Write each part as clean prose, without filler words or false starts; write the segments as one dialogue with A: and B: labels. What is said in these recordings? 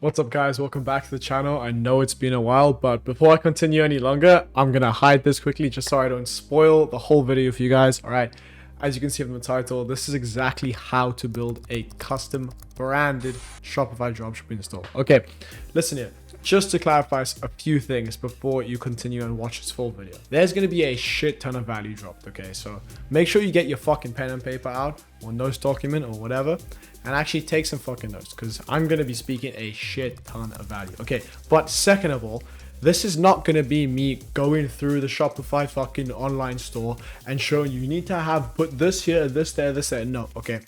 A: What's up guys, welcome back to the channel. I know it's been a while, but before I continue any longer, I'm gonna hide this quickly just so I don't spoil the whole video for you guys. All right, as you can see from the title, this is exactly how to build a custom branded Shopify dropshipping store. Okay, listen here. Just to clarify a few things before you continue and watch this full video. There's going to be a shit ton of value dropped, okay? So make sure you get your fucking pen and paper out or notes document or whatever and actually take some fucking notes because I'm going to be speaking a shit ton of value, okay? But second of all, this is not going to be me going through the Shopify fucking online store and showing you need to have put this here, this there, this there. No, okay?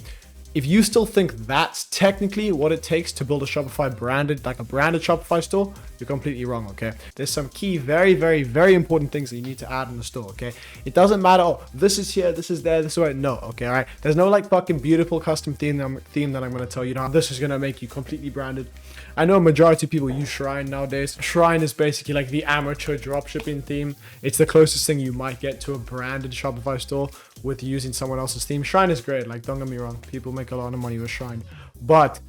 A: If you still think that's technically what it takes to build a Shopify branded, like a branded Shopify store, you're completely wrong, okay? There's some key, very important things that you need to add in the store, okay? It doesn't matter, oh, this is here, this is there, this is where, no, okay, all right? There's no like fucking beautiful custom theme that I'm gonna tell you now. This is gonna make you completely branded. I know a majority of people use Shrine nowadays. Shrine is basically like the amateur dropshipping theme. It's the closest thing you might get to a branded Shopify store with using someone else's theme. Shrine is great, like don't get me wrong, people make a lot of money with Shrine. But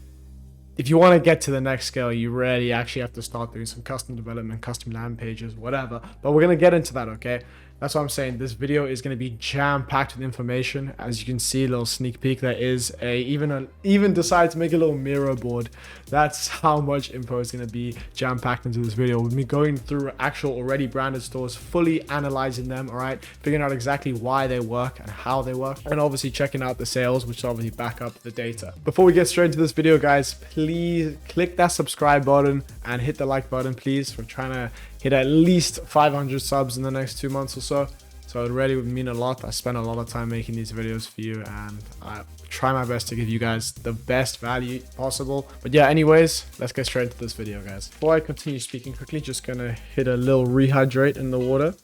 A: if you want to get to the next scale, you really actually have to start doing some custom development, custom land pages, whatever. But we're going to get into that, okay? That's what I'm saying. This video is going to be jam-packed with information. As you can see, a little sneak peek. There is even decided to make a little Miro board. That's how much info is going to be jam-packed into this video. With me going through actual already branded stores, fully analyzing them, all right? Figuring out exactly why they work and how they work. And obviously checking out the sales, which obviously back up the data. Before we get straight into this video, guys, please click that subscribe button and hit the like button, please. We're trying to hit at least 500 subs in the next 2 months or so. So it really would mean a lot. I spend a lot of time making these videos for you and I try my best to give you guys the best value possible. But yeah, anyways, let's get straight into this video, guys. Before I continue speaking quickly, just gonna hit a little rehydrate in the water.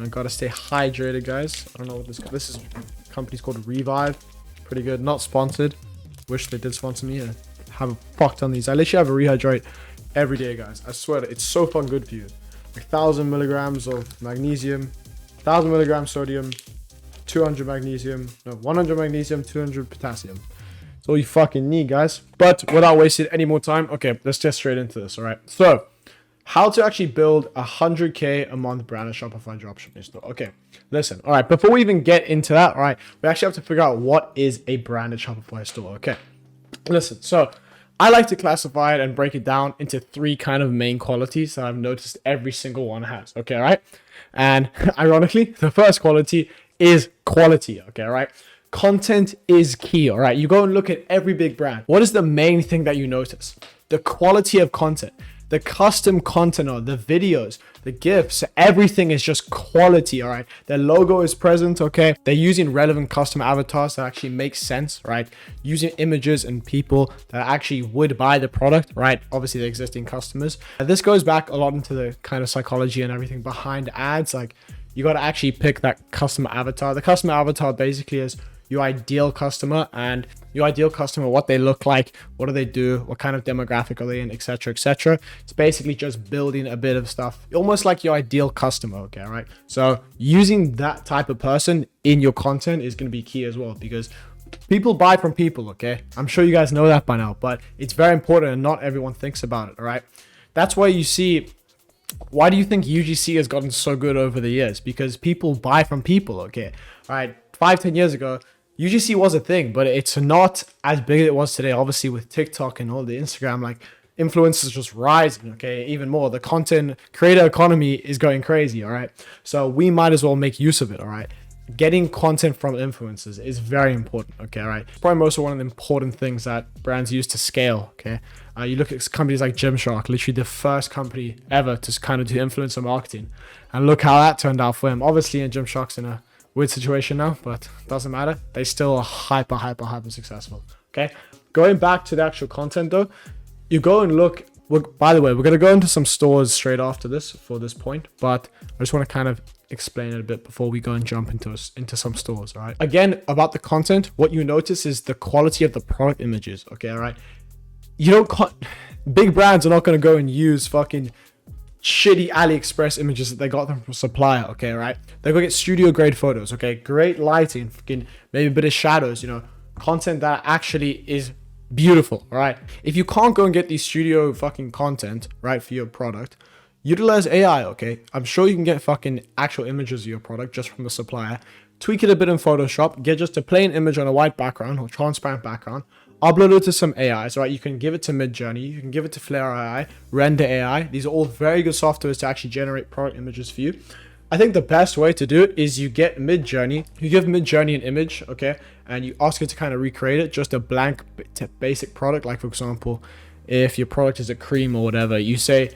A: I gotta stay hydrated, guys. I don't know what this is. Company's called Revive. Pretty good. Not sponsored. Wish they did sponsor me. I have a fuck ton of these. I literally have a rehydrate every day, guys. I swear it's so fun good for you. Like 1,000 milligrams of magnesium, 1,000 milligrams sodium, 200 magnesium, no, 100 magnesium, 200 potassium. That's all you fucking need, guys. But without wasting any more time, okay, let's get straight into this, all right? So, how to actually build 100K a month branded Shopify dropshipping store. Okay, listen, all right, before we even get into that, all right, we actually have to figure out what is a branded Shopify store, okay? Listen, so I like to classify it and break it down into three kind of main qualities that I've noticed every single one has, okay, right? And ironically, the first quality is quality, okay, right? Content is key, all right? You go and look at every big brand. What is the main thing that you notice? The quality of content. The custom content or the videos, the GIFs, everything is just quality, all right? Their logo is present, okay? They're using relevant custom avatars that actually make sense, right? Using images and people that actually would buy the product, right? Obviously, the existing customers. And this goes back a lot into the kind of psychology and everything behind ads. Like, you got to actually pick that custom avatar. The custom avatar basically is your ideal customer, and your ideal customer, what they look like, what do they do, what kind of demographic are they in, etc, etc. It's basically just building a bit of stuff, almost like your ideal customer, okay, right? So using that type of person in your content is going to be key as well, because people buy from people, okay? I'm sure you guys know that by now, but it's very important and not everyone thinks about it, all right? That's why you see, why do you think UGC has gotten so good over the years? Because people buy from people, okay? All right, 5-10 years ago, UGC was a thing, but it's not as big as it was today. Obviously, with TikTok and all the Instagram, like influencers just rising, okay, even more. The content creator economy is going crazy, all right? So we might as well make use of it, all right? Getting content from influencers is very important, okay, all right? It's probably most of one of the important things that brands use to scale, okay? You look at companies like Gymshark, literally the first company ever to kind of do influencer marketing. And look how that turned out for him. Obviously, Gymshark's in a weird situation now, but doesn't matter. They still are hyper successful, okay? Going back to the actual content though, you go and look, by the way, we're going to go into some stores straight after this for this point, but I just want to kind of explain it a bit before we go and jump into some stores, all right? Again, about the content, what you notice is the quality of the product images, okay, all right? You don't, big brands are not going to go and use fucking shitty AliExpress images that they got them from a supplier, okay, right? They go get studio grade photos, okay? Great lighting, fucking maybe a bit of shadows, you know, content that actually is beautiful, all right? If you can't go and get the studio fucking content, right, for your product, utilize AI, okay? I'm sure you can get fucking actual images of your product just from the supplier. Tweak it a bit in Photoshop, get just a plain image on a white background or transparent background, upload it to some AIs, right? You can give it to Midjourney, you can give it to Flare AI, Render AI. These are all very good softwares to actually generate product images for you. I think the best way to do it is you get Midjourney, you give Midjourney an image, okay? And you ask it to kind of recreate it, just a blank basic product. Like for example, if your product is a cream or whatever, you say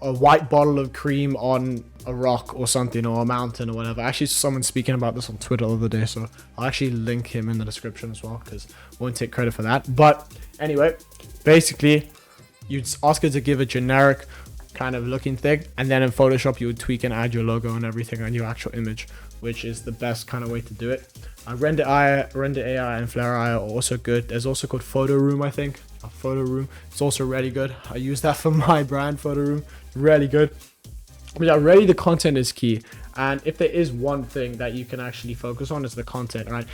A: a white bottle of cream on a rock or something, or a mountain or whatever. Actually, someone's speaking about this on Twitter the other day, so I'll actually link him in the description as well, because I won't take credit for that. But anyway, basically, you'd ask it to give a generic kind of looking thing, and then in Photoshop you would tweak and add your logo and everything on your actual image, which is the best kind of way to do it. Render AI and Flare AI are also good. There's also called Photo Room, I think. Photo Room, it's also really good. I use that for my brand, Photo Room, really good. But yeah, really the content is key. And if there is one thing that you can actually focus on, is the content, right?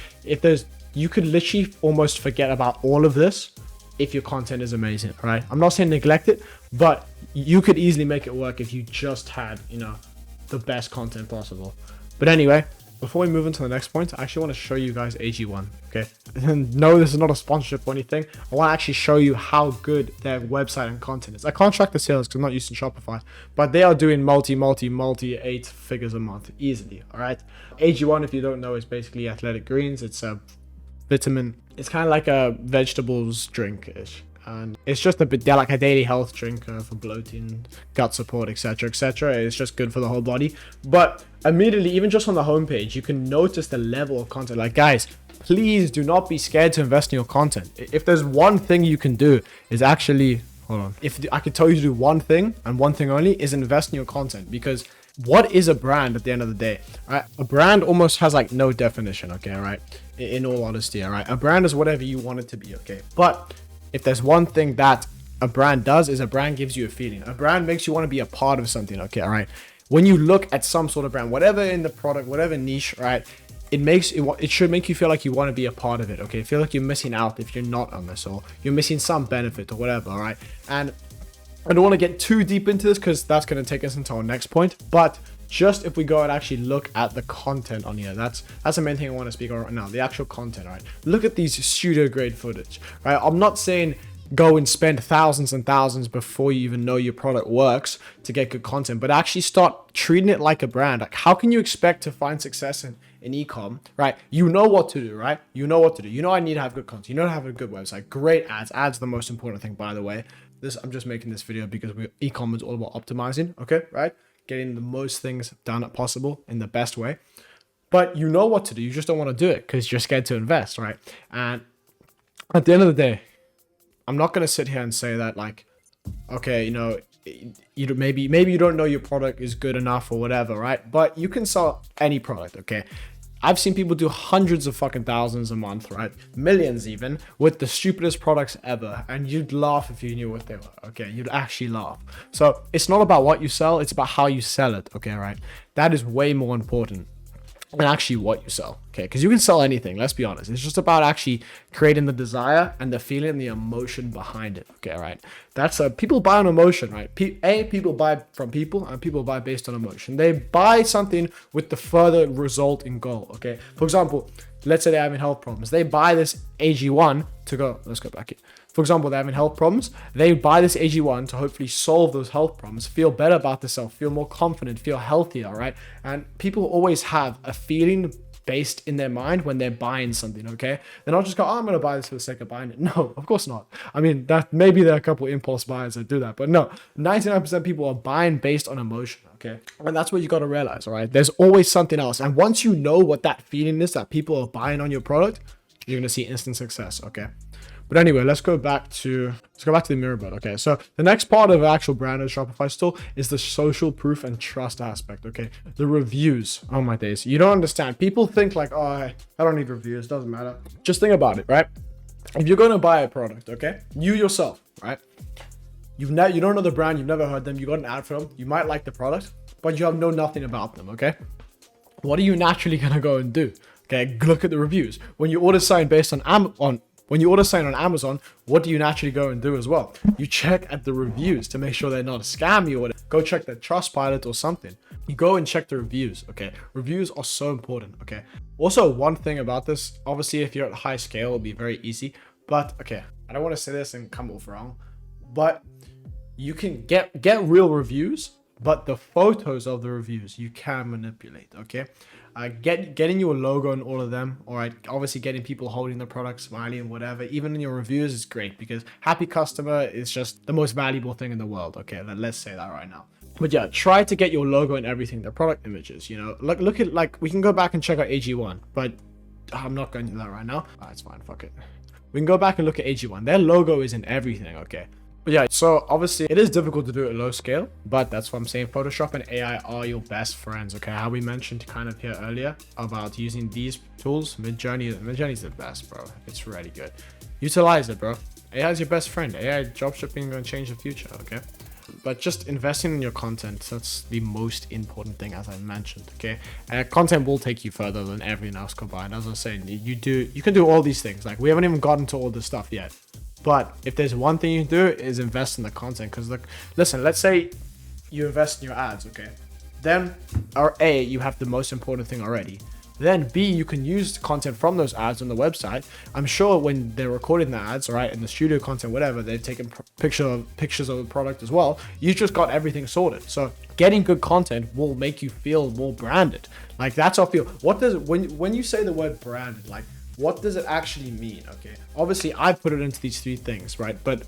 A: You could literally almost forget about all of this if your content is amazing, right? I'm not saying neglect it, but you could easily make it work if you just had, the best content possible. But anyway, before we move into the next point, I actually want to show you guys AG1, okay? And no, this is not a sponsorship or anything. I want to actually show you how good their website and content is. I can't track the sales because I'm not used to Shopify, but they are doing multi 8 figures a month easily, all right? AG1, if you don't know, is basically athletic greens. It's a vitamin. It's kind of like a vegetables drink-ish. And it's just they're like a daily health drink for bloating, gut support, etc, etc. It's just good for the whole body. But immediately, even just on the homepage, you can notice the level of content. Like, guys, please do not be scared to invest in your content. If there's one thing you can do, is actually, hold on, if I could tell you to do one thing and one thing only, is invest in your content. Because what is a brand at the end of the day, right? A brand almost has like no definition, okay, right? In all honesty, all right? A brand is whatever you want it to be, okay? But if there's one thing that a brand does, is a brand gives you a feeling. A brand makes you want to be a part of something, okay, all right? When you look at some sort of brand, whatever in the product, whatever niche, right, it should make you feel like you want to be a part of it, okay? Feel like you're missing out if you're not on this, or you're missing some benefit or whatever, all right? And I don't want to get too deep into this because that's going to take us into our next point, but just if we go and actually look at the content on here, that's the main thing I want to speak on right now, the actual content, right? Look at these studio grade footage, right? I'm not saying go and spend thousands and thousands before you even know your product works to get good content, but actually start treating it like a brand. Like, how can you expect to find success in ecom, right? You know what to do, right? You know what to do. You know I need to have good content. You know to have a good website, great ads. Ads are the most important thing, by the way. I'm just making this video because ecom is all about optimizing, okay, right? Getting the most things done possible in the best way. But you know what to do. You just don't want to do it because you're scared to invest, right? And at the end of the day, I'm not going to sit here and say that, like, okay, maybe you don't know your product is good enough or whatever, right? But you can sell any product, okay? I've seen people do hundreds of fucking thousands a month, right? Millions even, with the stupidest products ever. And you'd laugh if you knew what they were, okay? You'd actually laugh. So it's not about what you sell, it's about how you sell it, okay, right? That is way more important than actually what you sell, okay? Because you can sell anything, let's be honest. It's just about actually creating the desire and the feeling and the emotion behind it, okay, right? That's people buy on emotion, right? People buy from people, and people buy based on emotion. They buy something with the further result in goal, okay? For example, let's say they're having health problems. They buy this AG1 to go, let's go back here. For example, they're having health problems. They buy this AG1 to hopefully solve those health problems, feel better about themselves, feel more confident, feel healthier, right? And people always have a feeling based in their mind when they're buying something, okay? They're not just go, oh, I'm going to buy this for the sake of buying it. No, of course not. I mean, that maybe there are a couple of impulse buyers that do that, but no, 99% of people are buying based on emotion, okay? And that's what you got to realize, all right? There's always something else. And once you know what that feeling is that people are buying on your product, you're going to see instant success, okay? But anyway, let's go back to the mirror board. Okay, so the next part of actual brand of Shopify store is the social proof and trust aspect. Okay, the reviews. Oh my days, you don't understand. People think like, oh, I don't need reviews. Doesn't matter. Just think about it, right? If you're gonna buy a product, okay, you yourself, right? You don't know the brand. You've never heard them. You got an ad for them. You might like the product, but you have know nothing about them. Okay, what are you naturally gonna go and do? Okay, look at the reviews. When you order something based on When you order something on Amazon, what do you naturally go and do as well? You check at the reviews to make sure they're not a scam or whatever. Go check the Trustpilot or something. You go and check the reviews, okay? Reviews are so important, okay? Also, one thing about this, obviously, if you're at a high scale, it'll be very easy. But, okay, I don't want to say this and come off wrong, but you can get real reviews, but the photos of the reviews you can manipulate, okay? Getting your logo on all of them, all right? Obviously, getting people holding the product, smiling and whatever, even in your reviews is great because happy customer is just the most valuable thing in the world, okay? Let's say that right now. But yeah, try to get your logo and everything, the product images, you know? Look at, like, we can go back and check out AG1, but I'm not going to do that right now. It's fine, fuck it. We can go back and look at AG1. Their logo is in everything, okay? But yeah, so obviously it is difficult to do at low scale, but that's what I'm saying. Photoshop and AI are your best friends, okay? How we mentioned kind of here earlier about using these tools, Midjourney is the best, bro. It's really good. Utilize it, bro. AI is your best friend. AI dropshipping gonna change the future, okay? But just investing in your content, that's the most important thing, as I mentioned, okay? Content will take you further than everything else combined. As I was saying, you can do all these things. Like, we haven't even gotten to all this stuff yet. But if there's one thing you can do is invest in the content. Because, like, listen, let's say you invest in your ads, okay? Then, or A, you have the most important thing already. Then B, you can use the content from those ads on the website. I'm sure when they're recording the ads, right, in the studio content, whatever, they've taken pictures of the product as well. You just got everything sorted. So getting good content will make you feel more branded. Like, that's how I feel. What does, when you say the word branded, like, what does it actually mean? Okay, obviously I put it into these three things, right? But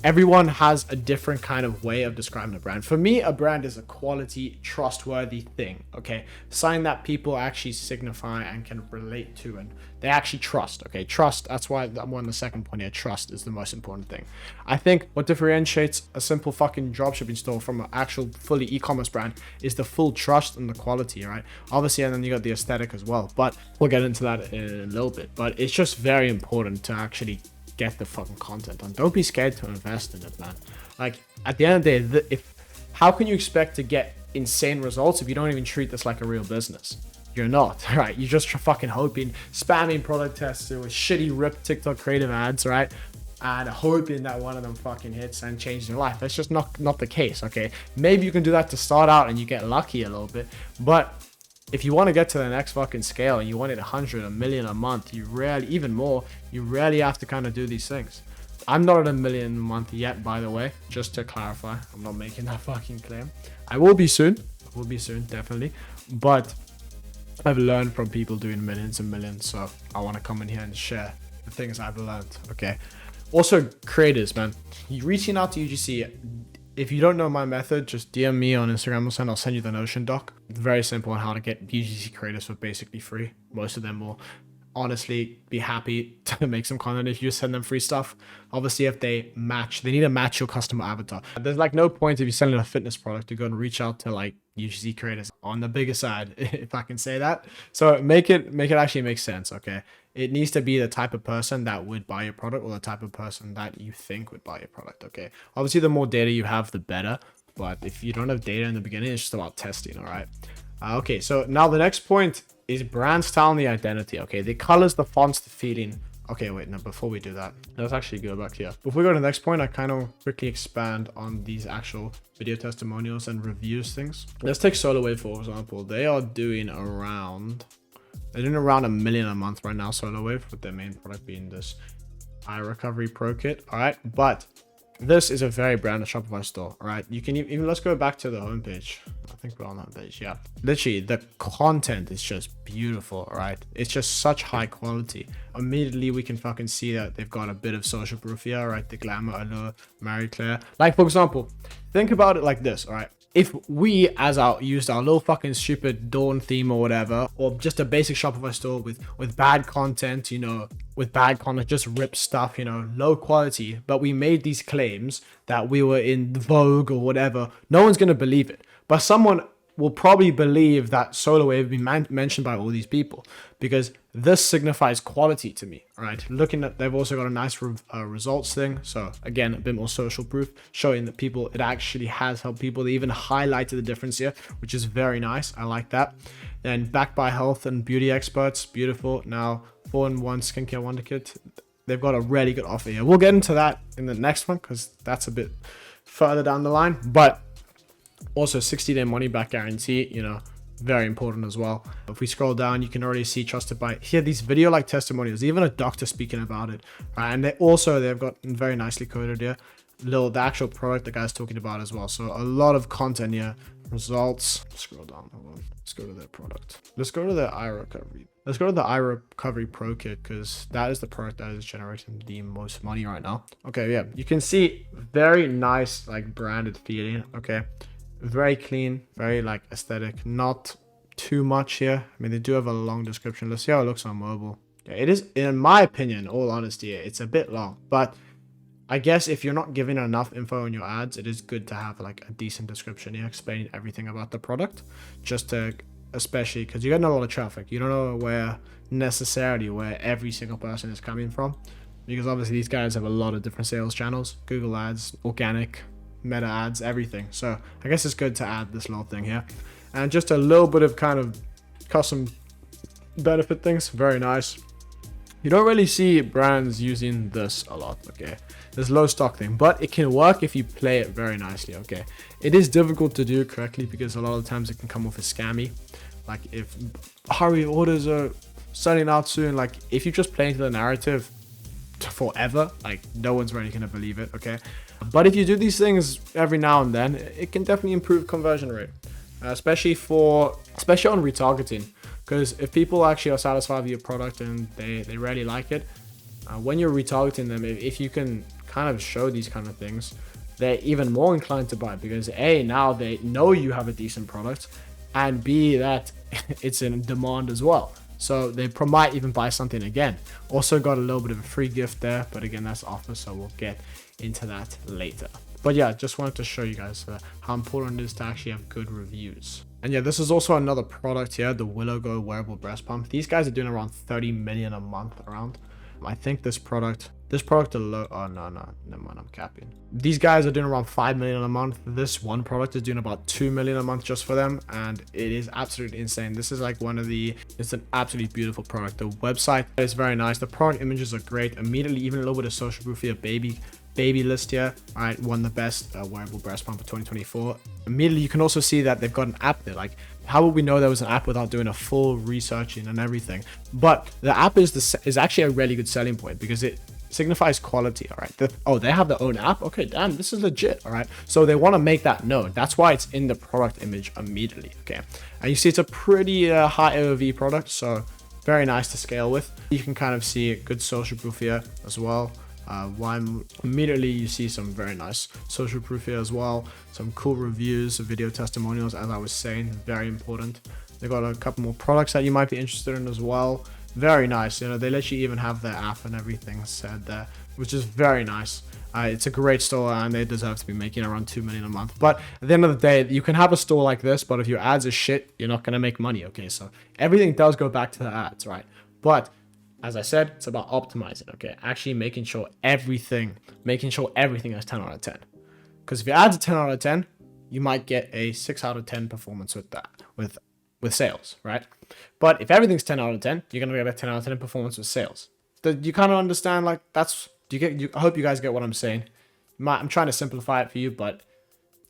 A: everyone has a different kind of way of describing a brand. For me, a brand is a quality, trustworthy thing, okay? Something that people actually signify and can relate to and they actually trust, okay? Trust, that's why I'm on the second point here. Trust is the most important thing. I think what differentiates a simple fucking dropshipping store from an actual fully e-commerce brand is the full trust and the quality, right? Obviously, and then you got the aesthetic as well, but we'll get into that in a little bit. But it's just very important to actually get the fucking content on. Don't be scared to invest in it, man. Like, at the end of the day, how can you expect to get insane results if you don't even treat this like a real business? You're not, right? You're just fucking hoping, spamming product tests with shitty ripped TikTok creative ads, right? And hoping that one of them fucking hits and changes your life. That's just not the case, okay? Maybe you can do that to start out and you get lucky a little bit, but if you want to get to the next fucking scale and you want it 100, a million a month, you really have to kind of do these things. I'm not at 1 million a month yet, by the way, just to clarify. I'm not making that fucking claim. I will be soon, definitely. But I've learned from people doing millions and millions, so I want to come in here and share the things I've learned, okay? Also, creators, man. You reaching out to UGC. If you don't know my method, just DM me on Instagram or I'll send you the Notion doc. It's very simple on how to get UGC creators for basically free. Most of them will honestly be happy to make some content if you send them free stuff. Obviously, if they need to match your customer avatar. There's like no point if you're selling a fitness product to go and reach out to like UGC creators on the bigger side, if I can say that. So make it actually make sense, okay? It needs to be the type of person that would buy your product or the type of person that you think would buy your product, okay? Obviously, the more data you have, the better. But if you don't have data in the beginning, it's just about testing, all right? Okay, so now the next point is brand style and the identity, okay? The colors, the fonts, the feeling. Okay, wait, no, before we do that, let's actually go back here. Before we go to the next point, I kind of quickly expand on these actual video testimonials and reviews things. Let's take SoloWave, for example. They are doing around 1 million a month right now, SoloWave, with their main product being this eye recovery pro kit, all right? But this is a very branded Shopify store, all right? You can even, let's go back to the homepage. I think we're on that page, yeah. Literally, the content is just beautiful, all right? It's just such high quality. Immediately, we can fucking see that they've got a bit of social proof here, right? The Glamour, Allure, Marie Claire. Like, for example, think about it like this, all right? If we used our little fucking stupid Dawn theme or whatever, or just a basic Shopify store with bad content, you know, just rip stuff, you know, low quality, but we made these claims that we were in Vogue or whatever, no one's going to believe it. But someone will probably believe that SoloWave been mentioned by all these people because this signifies quality to me, right? Looking at, they've also got a nice results thing. So again, a bit more social proof, showing that people, it actually has helped people. They even highlighted the difference here, which is very nice. I like that. Then backed by health and beauty experts, beautiful. Now 4-in-1 skincare wonder kit. they've got a really good offer here. We'll get into that in the next one because that's a bit further down the line. But also 60-day money back guarantee, you know, very important as well. If we scroll down, you can already see trusted by here, these video like testimonials, even a doctor speaking about it, right? And they've got very nicely coded here the actual product the guy's talking about as well. So a lot of content here. Results, scroll down, hold on. Let's go to their product. Let's go to the iRecovery. Let's go to the iRecovery Pro Kit because that is the product that is generating the most money right now. Okay, yeah, you can see very nice like branded feeling. Okay, very clean, very like aesthetic, not too much here. I mean, they do have a long description. Let's see how it looks on mobile. Yeah, it is, in my opinion, all honesty, it's a bit long, but I guess if you're not giving enough info on your ads, it is good to have like a decent description here explaining everything about the product, just to, especially because you get a lot of traffic. You don't know where every single person is coming from, because obviously these guys have a lot of different sales channels, Google ads, organic, meta ads, everything. So I guess it's good to add this little thing here, and just a little bit of kind of custom benefit things. Very nice. You don't really see brands using this a lot, okay? This low stock thing, but it can work if you play it very nicely, okay? It is difficult to do correctly because a lot of times it can come off as scammy. Like if hurry, orders are selling out soon, like if you just play into the narrative forever, like no one's really gonna believe it, okay? But if you do these things every now and then, it can definitely improve conversion rate, especially on retargeting. Because if people actually are satisfied with your product and they really like it, when you're retargeting them, if you can kind of show these kind of things, they're even more inclined to buy, because A, now they know you have a decent product, and B, that it's in demand as well. So they might even buy something again. Also got a little bit of a free gift there, but again, that's offer, so we'll get into that later. But yeah, just wanted to show you guys how important it is to actually have good reviews. And yeah, this is also another product here, the Willow Go wearable breast pump. These guys are doing around 30 million a month around. I think this product alone, oh no, never mind, I'm capping. These guys are doing around 5 million a month. This one product is doing about 2 million a month just for them, and it is absolutely insane. This is like it's an absolutely beautiful product. The website is very nice. The product images are great. Immediately, even a little bit of social proof here, baby list here. All right, won the best wearable breast pump for 2024. Immediately, you can also see that they've got an app there. Like, how would we know there was an app without doing a full researching and everything? But the app is actually a really good selling point because it signifies quality. All right, they have their own app. Okay, damn, this is legit. All right, so they want to make that known. That's why it's in the product image immediately. Okay, and you see it's a pretty high AOV product, so very nice to scale with. You can kind of see good social proof here as well. Immediately you see some very nice social proof here as well, some cool reviews, video testimonials, as I was saying, very important. They got a couple more products that you might be interested in as well. Very nice, you know, they let you even have their app and everything said there, which is very nice. It's a great store and they deserve to be making around 2 million a month. But at the end of the day, you can have a store like this, but if your ads are shit, you're not gonna make money. Okay, so everything does go back to the ads, right? But as I said, it's about optimizing, okay? Actually making sure everything is 10 out of 10. Because if your ads are 10 out of 10, you might get a 6 out of 10 performance with that, with sales, right? But if everything's 10 out of 10, you're gonna get a 10 out of 10 performance with sales. You kind of understand, like, I hope you guys get what I'm saying. I'm trying to simplify it for you, but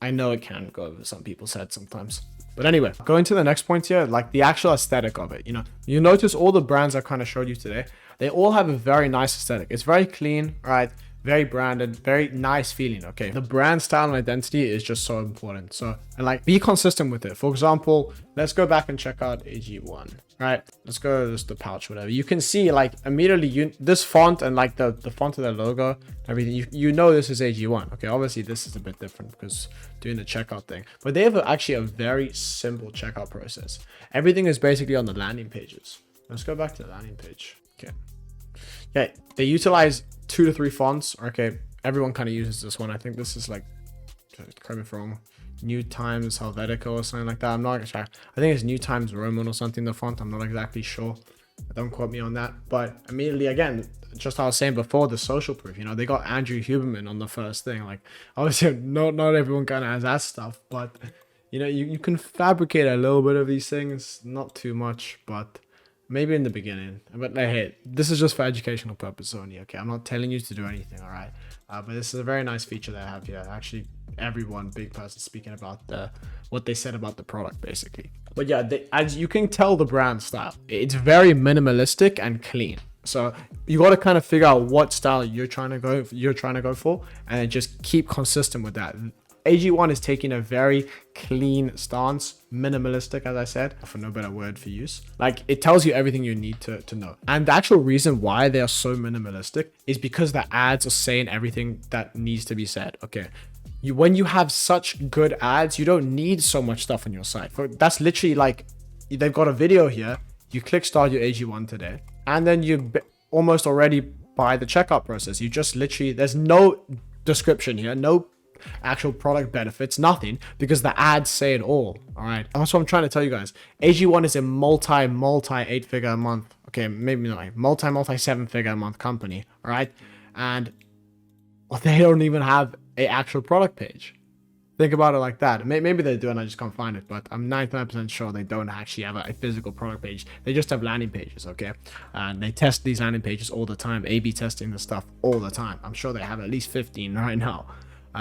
A: I know it can go over some people's heads sometimes. But anyway, going to the next point here, like the actual aesthetic of it, you know, you notice all the brands I kind of showed you today, they all have a very nice aesthetic. It's very clean, right? Very branded, very nice feeling, okay? The brand style and identity is just so important. So, and like, be consistent with it. For example, let's go back and check out AG1, right? Let's go to just the pouch, whatever. You can see like immediately this font and like the font of their logo, everything, you know this is AG1. Okay, obviously this is a bit different because doing the checkout thing, but they have actually a very simple checkout process. Everything is basically on the landing pages. Let's go back to the landing page. Okay. Yeah, they utilize 2 to 3 fonts. Okay, everyone kind of uses this one. I think this is like, correct me if I'm wrong, New Times Helvetica or something like that. I'm not sure. I think it's New Times Roman or something, the font. I'm not exactly sure. Don't quote me on that. But immediately, again, just how I was saying before, the social proof, you know, they got Andrew Huberman on the first thing. Like, obviously, not everyone kind of has that stuff, but, you know, you can fabricate a little bit of these things, not too much, but maybe in the beginning, but like, hey, this is just for educational purposes only. Okay, I'm not telling you to do anything. All right, but this is a very nice feature that I have here. Actually, everyone, big person speaking about what they said about the product, basically. But yeah, as you can tell, the brand style, it's very minimalistic and clean. So you got to kind of figure out what style you're trying to go for, and then just keep consistent with that. AG1 is taking a very clean stance, minimalistic, as I said, for no better word for use. Like, it tells you everything you need to know. And the actual reason why they are so minimalistic is because the ads are saying everything that needs to be said. Okay. When you have such good ads, you don't need so much stuff on your site. That's literally like, they've got a video here. You click start your AG1 today, and then you almost already buy the checkout process. You just literally, there's no description here, no actual product benefits, nothing, because the ads say it all. All right, that's what I'm trying to tell you guys. AG1 is a multi 8-figure a month, okay, maybe not multi 7-figure a month company. All right, and they don't even have a actual product page. Think about it like that. Maybe they do and I just can't find it, but I'm 99% sure they don't actually have a physical product page. They just have landing pages, okay? And they test these landing pages all the time, A/B testing the stuff all the time. I'm sure they have at least 15 right now.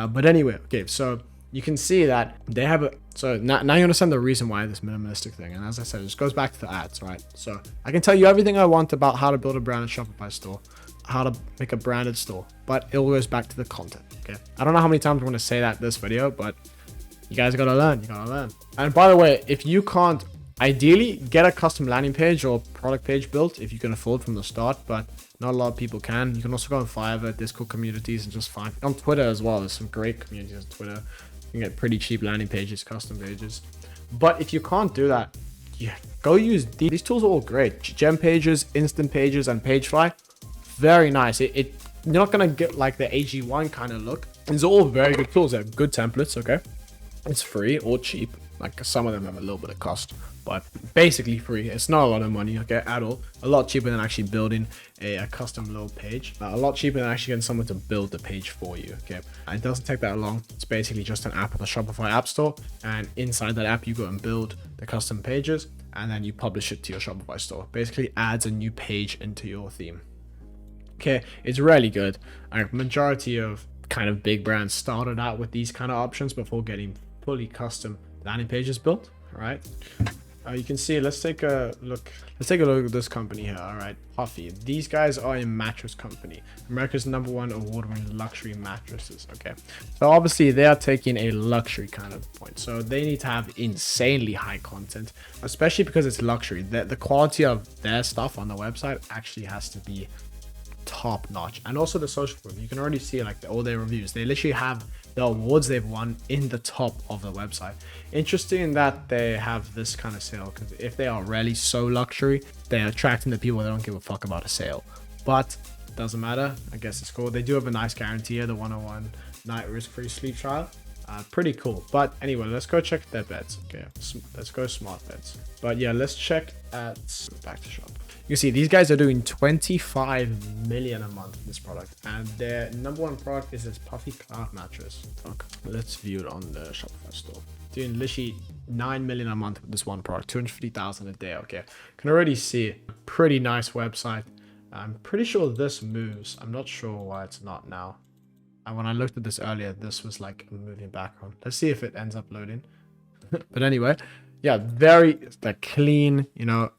A: But anyway, okay, so you can see that they have so now you understand the reason why this minimalistic thing. And as I said, it just goes back to the ads, right? So I can tell you everything I want about how to build a branded Shopify store, how to make a branded store, but it all goes back to the content. Okay, I don't know how many times I'm going to say that this video, but you guys gotta learn. And by the way, if you can't, ideally get a custom landing page or product page built if you can afford from the start, but not a lot of people can. You can also go on Fiverr, Discord communities, and just find on Twitter as well. There's some great communities on Twitter. You can get pretty cheap landing pages, custom pages. But if you can't do that, yeah, go use these tools are all great. Gem Pages, Instant Pages, and Pagefly. Very nice. You're not gonna get like the AG1 kind of look. These are all very good tools. They have good templates, okay? It's free or cheap. Like, some of them have a little bit of cost, but basically free. It's not a lot of money, okay, at all. A lot cheaper than actually building a custom little page. A lot cheaper than actually getting someone to build the page for you, okay? It doesn't take that long. It's basically just an app on the Shopify App Store, and inside that app, you go and build the custom pages, and then you publish it to your Shopify store. Basically adds a new page into your theme. Okay, it's really good. Majority of kind of big brands started out with these kind of options before getting fully custom landing pages built. All right, you can see, let's take a look at this company here. All right, Puffy, these guys are a mattress company, America's #1 award-winning luxury mattresses. Okay, so obviously they are taking a luxury kind of point, so they need to have insanely high content, especially because it's luxury. The quality of their stuff on the website actually has to be top notch. And also the social proof, you can already see like all their reviews, they literally have the awards they've won in the top of the website. Interesting that they have this kind of sale, because if they are really so luxury, they're attracting the people that don't give a fuck about a sale. But doesn't matter, I guess it's cool. They do have a nice guarantee here, the 101 night risk-free sleep trial. Pretty cool. But anyway, let's go check their beds. Okay, let's go smart beds. But yeah, let's check at back to shop. You can see these guys are doing 25 million a month in this product, and their #1 product is this Puffy Cloud mattress. Let's view it on the Shopify store. Doing literally 9 million a month with this one product, 250,000 a day. Okay, can already see it. Pretty nice website. I'm pretty sure this moves. I'm not sure why it's not now. And when I looked at this earlier, this was like a moving background. Let's see if it ends up loading. But anyway, yeah, very like clean, you know,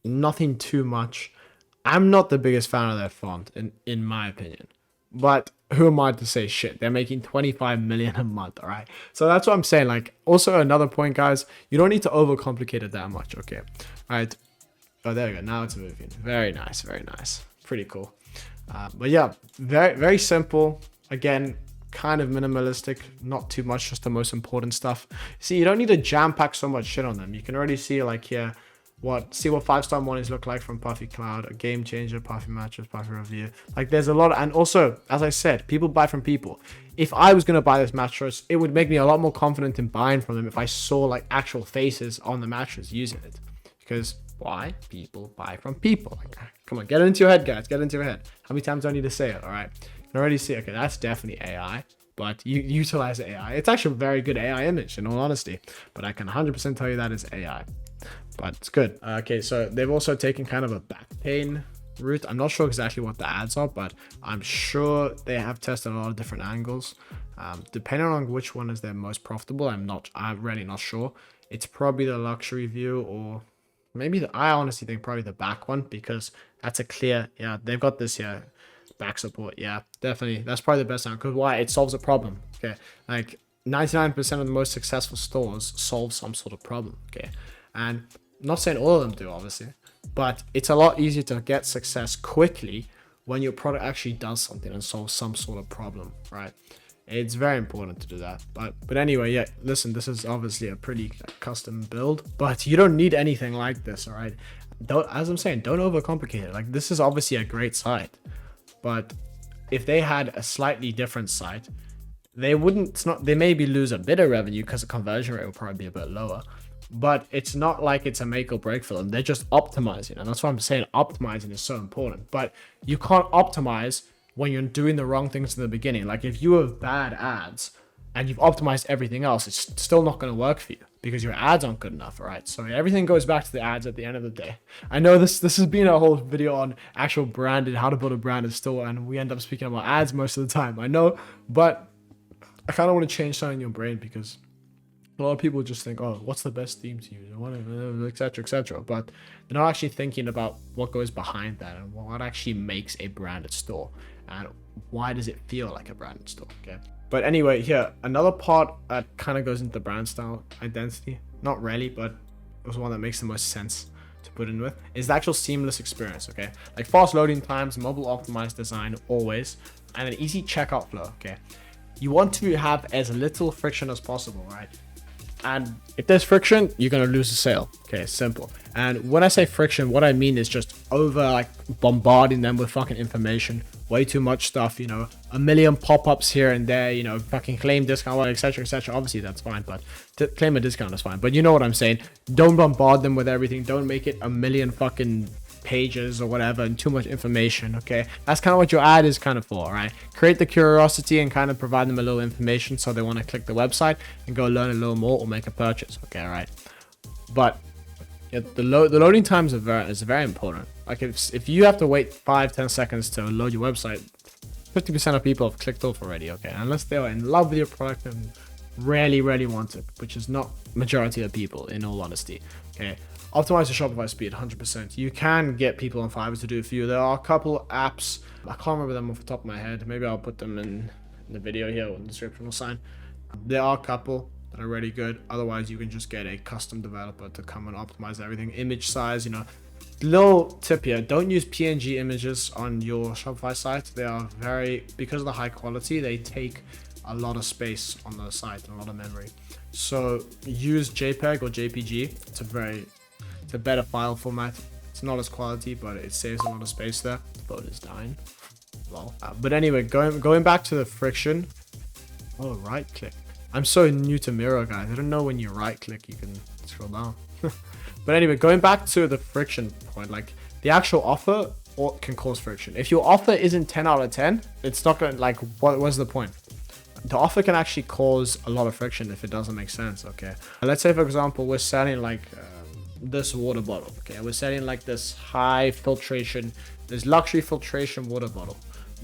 A: nothing too much. I'm not the biggest fan of their font in my opinion, but who am I to say shit? They're making 25 million a month. All right, so that's what I'm saying. Like, also another point, guys, you don't need to overcomplicate it that much. Okay, all right. Oh, there we go. Now it's moving. Very nice, very nice. Pretty cool. But yeah, very, very simple. Again, kind of minimalistic, not too much, just the most important stuff. See, you don't need to jam pack so much shit on them. You can already see like here, see what 5-star mornings look like from Puffy Cloud, a game changer, Puffy mattress, Puffy review. Like, there's a lot and also, as I said, people buy from people. If I was going to buy this mattress, it would make me a lot more confident in buying from them if I saw like actual faces on the mattress using it. Because why? People buy from people. Like, come on, get it into your head, guys. Get it into your head. How many times do I need to say it? All right. You can already see, okay, that's definitely AI, but you utilize AI. It's actually a very good AI image, in all honesty, but I can 100% tell you that is AI. but it's good. Okay, so they've also taken kind of a back pain route. I'm not sure exactly what the ads are, but I'm sure they have tested a lot of different angles. Depending on which one is their most profitable, I'm really not sure. It's probably the luxury view, or maybe I honestly think probably the back one, because that's a clear, yeah, they've got this here, back support. Yeah, definitely. That's probably the best one. Because why? It solves a problem. Okay. Like 99% of the most successful stores solve some sort of problem. Okay. And I'm not saying all of them do, obviously, but it's a lot easier to get success quickly when your product actually does something and solves some sort of problem, right? It's very important to do that. But anyway, yeah, listen, this is obviously a pretty custom build, but you don't need anything like this, all right? As I'm saying, don't overcomplicate it. Like, this is obviously a great site, but if they had a slightly different site, they maybe lose a bit of revenue because the conversion rate will probably be a bit lower, but it's not like it's a make or break for them. They're just optimizing, and that's why I'm saying optimizing is so important. But you can't optimize when you're doing the wrong things in the beginning. Like, if you have bad ads and you've optimized everything else, it's still not going to work for you because your ads aren't good enough, right? So everything goes back to the ads at the end of the day. I know this has been a whole video on actual branded, how to build a branded store, and we end up speaking about ads most of the time, I know, but I kind of want to change something in your brain, because a lot of people just think, oh, what's the best theme to use, etc., etc. But they're not actually thinking about what goes behind that and what actually makes a branded store and why does it feel like a branded store. Okay. But anyway, here, another part that kind of goes into the brand style identity, not really, but it was one that makes the most sense to put in with, is the actual seamless experience. Okay. Like fast loading times, mobile optimized design always, and an easy checkout flow. Okay. You want to have as little friction as possible, right? And if there's friction, you're going to lose the sale. Okay, simple. And when I say friction, what I mean is just bombarding them with fucking information, way too much stuff, a million pop-ups here and there, fucking claim discount, etc., etc. Obviously, that's fine, but to claim a discount is fine. But you know what I'm saying? Don't bombard them with everything. Don't make it a million fucking pages or whatever and too much information. Okay, that's kind of what your ad is kind of for, right? Create the curiosity and kind of provide them a little information so they want to click the website and go learn a little more or make a purchase. Okay, right? But yeah, the loading times is very important. Like if you have to wait 5-10 seconds to load your website, 50% of people have clicked off already. Okay, unless they are in love with your product and really want it, which is not majority of people, in all honesty. Okay. Optimize your Shopify speed 100%. You can get people on Fiverr to do it for you. There are a couple apps. I can't remember them off the top of my head. Maybe I'll put them in the video here or in the description or sign. There are a couple that are really good. Otherwise, you can just get a custom developer to come and optimize everything. Image size, Little tip here, don't use PNG images on your Shopify site. They are because of the high quality, they take a lot of space on the site and a lot of memory. So use JPEG or JPG. It's a better file format. It's not as quality, but it saves a lot of space there. The phone is dying. Well, but anyway, going back to the friction. Oh, right click. I'm so new to Miro, guys. I don't know when you right click, you can scroll down. But anyway, going back to the friction point, like the actual offer can cause friction. If your offer isn't 10 out of 10, it's not going to, what's the point? The offer can actually cause a lot of friction if it doesn't make sense. Okay. Let's say, for example, we're selling this water bottle. Okay, we're selling this high filtration, this luxury filtration water bottle,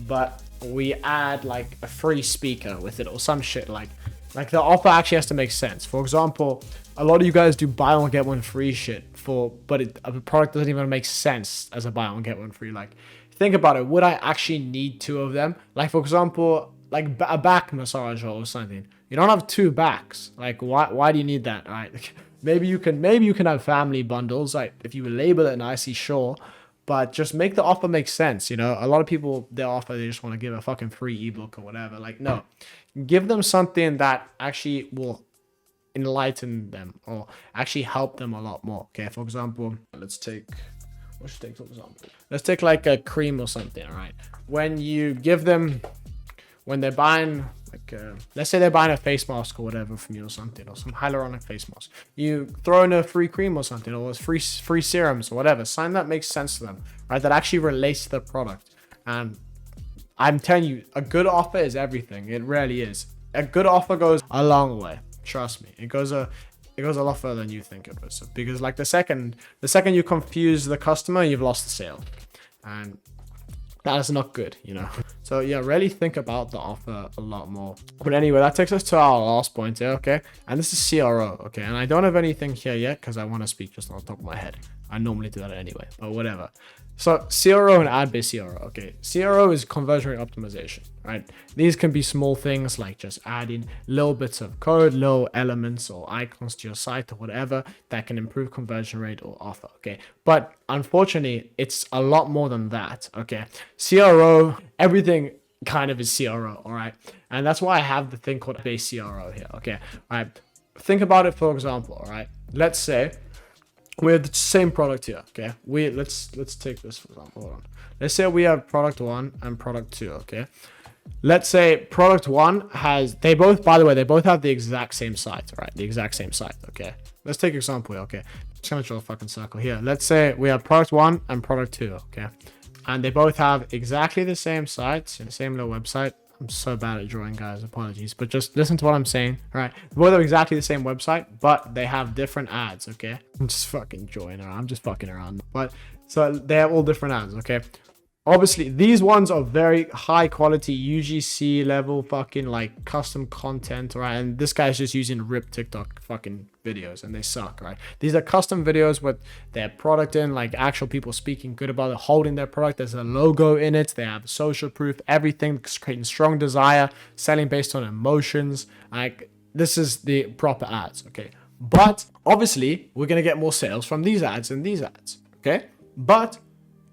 A: but we add a free speaker with it or some shit. Like the offer actually has to make sense. For example, a lot of you guys do buy one get one free shit but the product doesn't even make sense as a buy one get one free. Think about it. Would I actually need two of them? For example, a back massage or something. You don't have two backs. Why do you need that? All right. Maybe you can have family bundles, if you label it nicely, sure, but just make the offer make sense. A lot of people, they just want to give a fucking free ebook or whatever. No, give them something that actually will enlighten them or actually help them a lot more. Okay, for example, let's take a cream or something. All right, when they're buying, let's say they're buying a face mask or whatever from you or something, or some hyaluronic face mask, you throw in a free cream or something, or free serums or whatever, something that makes sense to them, right? That actually relates to the product. And I'm telling you, a good offer is everything. It really is. A good offer goes a long way. Trust me. It goes it goes a lot further than you think it would. So, because like the second you confuse the customer, you've lost the sale, and that is not good, you know. So yeah, really think about the offer a lot more. But anyway, that takes us to our last point here, okay? And this is CRO, okay? And I don't have anything here yet because I want to speak just on the top of my head. I normally do that anyway, but whatever. So CRO and ad-based CRO, okay? CRO is conversion rate optimization, right? These can be small things like just adding little bits of code, little elements or icons to your site or whatever that can improve conversion rate or offer, okay? But unfortunately, it's a lot more than that, okay? CRO, everything kind of is CRO, all right? And that's why I have the thing called base CRO here, okay? All right, think about it, for example, all right? Let's say we have the same product here, okay? Let's take this for example. Hold on. Let's say we have product 1 and product 2, okay? Let's say product 1 has, they both have the exact same site, right? The exact same site, okay? Let's take example here, okay? Just gonna draw a fucking circle here. Let's say we have product 1 and product 2, okay? And they both have exactly the same sites, the same little website. I'm so bad at drawing, guys, apologies, but just listen to what I'm saying, right? Both have exactly the same website, but they have different ads, okay? I'm just fucking drawing around, I'm just fucking around. But so they have all different ads, okay? Obviously, these ones are very high quality UGC level fucking like custom content, right? And this guy's just using rip TikTok fucking videos and they suck, right? These are custom videos with their product in, like actual people speaking good about it, holding their product. There's a logo in it. They have social proof, everything, creating strong desire, selling based on emotions. Like this is the proper ads, okay? But obviously, we're going to get more sales from these ads and these ads, okay? But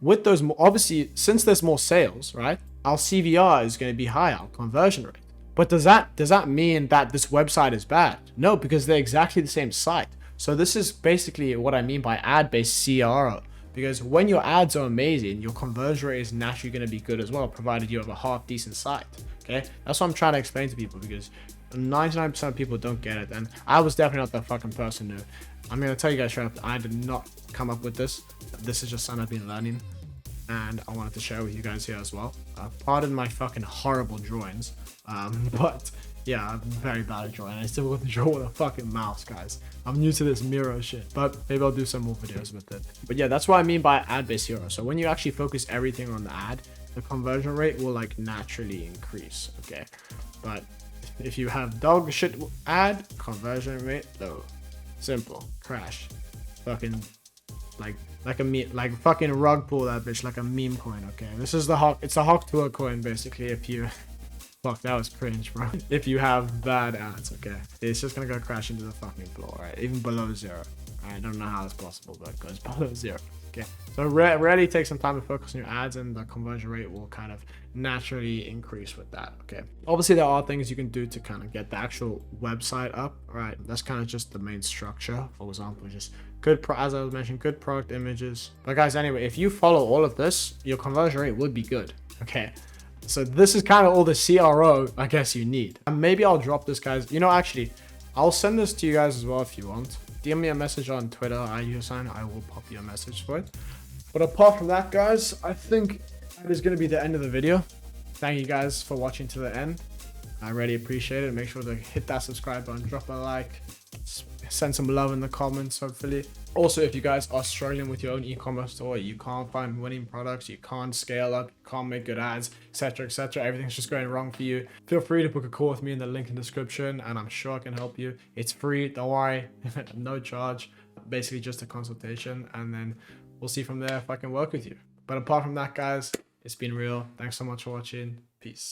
A: with those, obviously, since there's more sales, right, our CVR is going to be higher, our conversion rate. But does that mean that this website is bad? No, because they're exactly the same site. So this is basically what I mean by ad-based CRO. Because when your ads are amazing, your conversion rate is naturally going to be good as well, provided you have a half decent site. Okay, that's what I'm trying to explain to people, because 99% of people don't get it, and I was definitely not that fucking person who. I'm gonna tell you guys straight up, I did not come up with this. This is just something I've been learning, and I wanted to share with you guys here as well. Pardon my fucking horrible drawings, but yeah, I'm very bad at drawing. I still want to draw with a fucking mouse, guys. I'm new to this Miro shit, but maybe I'll do some more videos with it. But yeah, that's what I mean by ad-based hero. So when you actually focus everything on the ad, the conversion rate will like naturally increase, okay? But if you have dog shit ad, conversion rate low. Simple. Crash. Fucking like a meme, like fucking rug pull that bitch like a meme coin, okay? This is the hawk, it's a hawk tour coin basically. If you fuck, that was cringe, bro. If you have bad ads, okay, it's just gonna go crash into the fucking floor, right? Even below zero. I don't know how it's possible, but it goes below zero. Okay, so really take some time to focus on your ads, and the conversion rate will kind of naturally increase with that. Okay, obviously there are things you can do to kind of get the actual website up, right? That's kind of just the main structure. For example, just good, as I was mentioning, good product images. But guys, anyway, if you follow all of this, your conversion rate would be good. Okay, so this is kind of all the CRO I guess you need. And maybe I'll drop this, guys. You know, actually, I'll send this to you guys as well if you want. DM me a message on Twitter, I will pop you a message for it. But apart from that, guys, I think that is going to be the end of the video. Thank you guys for watching to the end. I really appreciate it. Make sure to hit that subscribe button, drop a like, send some love in the comments, hopefully. Also, if you guys are struggling with your own e-commerce store, you can't find winning products, you can't scale up, you can't make good ads, etc., everything's just going wrong for you, feel free to book a call with me in the link in the description, and I'm sure I can help you. It's free, don't worry, no charge, basically just a consultation, and then we'll see from there if I can work with you. But apart from that, guys, it's been real. Thanks so much for watching. Peace.